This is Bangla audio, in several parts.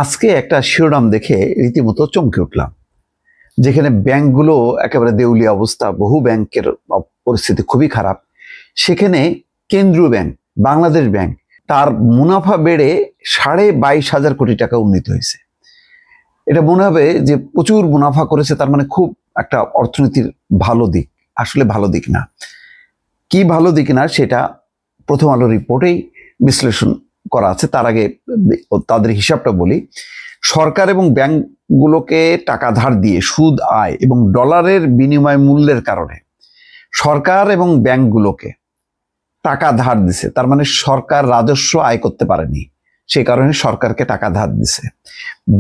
আজকে একটা শিরোনাম দেখে রীতিমতো চমকে উঠলাম, যেখানে ব্যাংকগুলো একেবারে দেউলিয়া অবস্থা, বহু ব্যাংকের পরিস্থিতি খুবই খারাপ। সেখানে কেন্দ্রীয় ব্যাংক, বাংলাদেশ ব্যাংক, তার মুনাফা বেড়ে 22,500 কোটি টাকা উন্নীত হয়েছে। এটা মনে হবে যে প্রচুর মুনাফা করেছে, তার মানে খুব একটা অর্থনীতির ভালো দিক। আসলে ভালো দিক না। কি ভালো দিক না সেটা প্রথম আলো রিপোর্টেই বিশ্লেষণ করা আছে। তার আগে তাদের হিসাবটা বলি। সরকার এবং ব্যাংকগুলোকে টাকা ধার দিয়ে সুদ, আয় এবং ডলারের বিনিময় মূল্যের কারণে সরকার এবং ব্যাংকগুলোকে টাকা ধার দিছে। তার মানে সরকার রাজস্ব আয় করতে পারেনি, সেই কারণে সরকারকে টাকা ধার দিছে।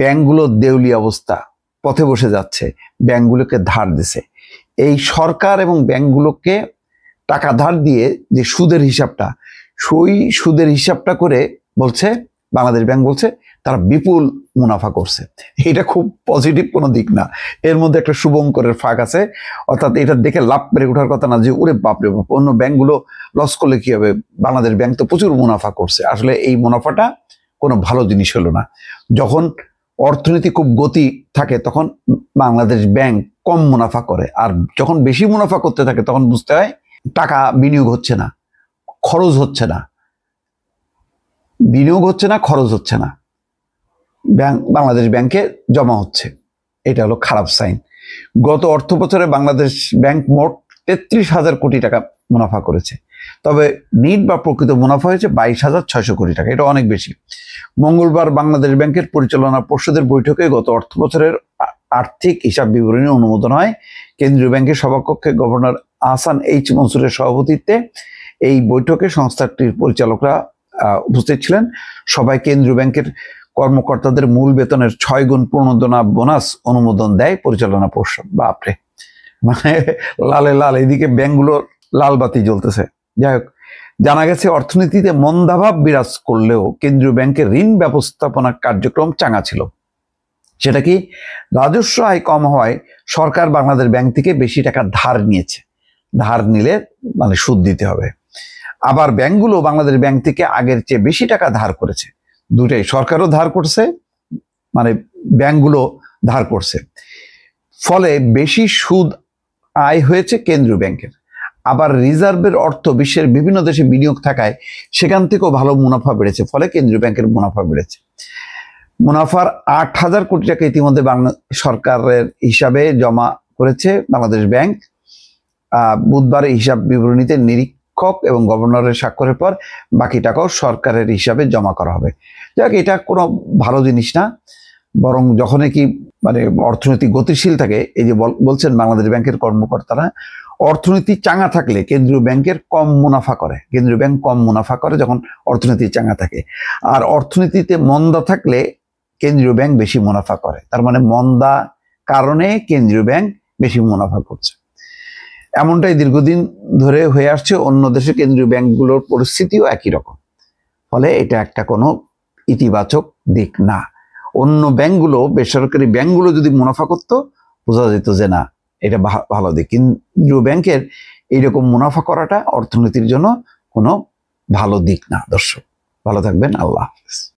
ব্যাংকগুলো দেউলিয়া অবস্থা, পথে বসে যাচ্ছে, ব্যাংকগুলোকে ধার দিছে। এই সরকার এবং ব্যাংকগুলোকে টাকা ধার দিয়ে যে সুদের হিসাবটা, সেই সুদের হিসাবটা করে বলছে বাংলাদেশ ব্যাংক বলছে তারা বিপুল মুনাফা করছে। এটা খুব পজিটিভ কোনো দিক না, এর মধ্যে একটা শুভঙ্করের ফাঁক আছে। অর্থাৎ এটা দেখে লাভ পেরে ওঠার কথা না যে ওরে বাপরে বাপ, অন্য ব্যাংকগুলো লস করলে কি হবে, বাংলাদেশ ব্যাংক তো প্রচুর মুনাফা করছে। আসলে এই মুনাফাটা কোনো ভালো জিনিস হলো না। যখন অর্থনীতি খুব গতি থাকে তখন বাংলাদেশ ব্যাংক কম মুনাফা করে, আর যখন বেশি মুনাফা করতে থাকে তখন বুঝতে হয় টাকা বিনিয়োগ হচ্ছে না, খরচ হচ্ছে না, বিনিয়োগ হচ্ছে না, খরচ হচ্ছে না, বাংলাদেশ ব্যাংকে জমা হচ্ছে। এটা হলো খারাপ সাইন। গত অর্থ বছরে বাংলাদেশ ব্যাংক মোট 33,000 কোটি টাকা মুনাফা করেছে, তবে নিট বা প্রকৃত মুনাফা হয়েছে 22,600 কোটি টাকা। এটা অনেক বেশি। মঙ্গলবার বাংলাদেশ ব্যাংকের পরিচালনা পর্ষদের বৈঠকে গত অর্থ বছরের আর্থিক হিসাব বিবরণী অনুমোদন হয়। কেন্দ্রীয় ব্যাংকের সভাকক্ষে গভর্নর আহসান এইচ মনসুরের সভাপতিত্বে এই বৈঠকে সংস্থাটির পরিচালকরা উপস্থিত ছিলেন। সবাই কেন্দ্রীয় ব্যাংকের কর্মকর্তাদের মূল বেতনের 6 গুণ প্রণোদনা বোনাস অনুমোদন দেয় পরিচালনা পর্ষদ। বাপরে, মানে লালে লাল, এদিকে ব্যাংকগুলো লাল বাতি জ্বলতেছে। যাই হোক, জানা গেছে অর্থনীতিতে মন্দাভাব বিরাজ করলেও কেন্দ্রীয় ব্যাংকের ঋণ ব্যবস্থাপনা কার্যক্রম চাঙা ছিল। সেটা কি, রাজস্ব আয় কম হওয়ায় সরকার বাংলাদেশ ব্যাংক থেকে বেশি টাকা ধার নিয়েছে। ধার নিলে মানে সুদ দিতে হবে। আবার ব্যাংকগুলো বাংলাদেশ ব্যাংক থেকে আগের চেয়ে বেশি টাকা ধার করেছে। দুটাই, সরকারও ধার করছে, মানে ব্যাংকগুলো ধার করছে। ফলে বেশি সুদ আয় হয়েছে কেন্দ্রীয় ব্যাংকের। আবার রিজার্ভের অর্থ বিশ্বের বিভিন্ন দেশে বিনিয়োগ থাকায় সেখান থেকেও ভালো মুনাফা বেড়েছে। ফলে কেন্দ্রীয় ব্যাংকের মুনাফা বেড়েছে। মুনাফার 8,000 কোটি টাকা ইতিমধ্যে সরকারের হিসাবে জমা করেছে বাংলাদেশ ব্যাংক। বুধবার হিসাব বিবরণীতে নিরীক্ষক এবং গভর্নরের স্বাক্ষরের পর বাকি টাকাও সরকারের হিসাবে জমা করা হবে। যাক, এটা কোনো ভালো জিনিস না, বরং যখন কি মানে অর্থনীতি গতিশীল থাকে, এই যে বলছেন বাংলাদেশ ব্যাংকের কর্মকর্তারা, অর্থনীতি চাঙা থাকলে কেন্দ্রীয় ব্যাংকের কম মুনাফা করে, কেন্দ্রীয় ব্যাংক কম মুনাফা করে যখন অর্থনীতি চাঙা থাকে। আর অর্থনীতিতে মন্দা থাকলে কেন্দ্রীয় ব্যাংক বেশি মুনাফা করে। তার মানে মন্দা কারণে কেন্দ্রীয় ব্যাংক বেশি মুনাফা করছে। এমনটাই দীর্ঘদিন ধরে হয়ে আসছে। অন্য দেশের কেন্দ্রীয় ব্যাংকগুলোর পরিস্থিতিও একই রকম। ফলে এটা একটা কোনো ইতিবাচক দিক না। অন্য ব্যাংকগুলো, বেসরকারি ব্যাংকগুলো যদি মুনাফা করতো বোঝা যেত যে না, এটা ভালো দিক। কেন্দ্রীয় ব্যাংকের এইরকম মুনাফা করাটা অর্থনীতির জন্য কোনো ভালো দিক না। দর্শক, ভালো থাকবেন। আল্লাহ হাফেজ।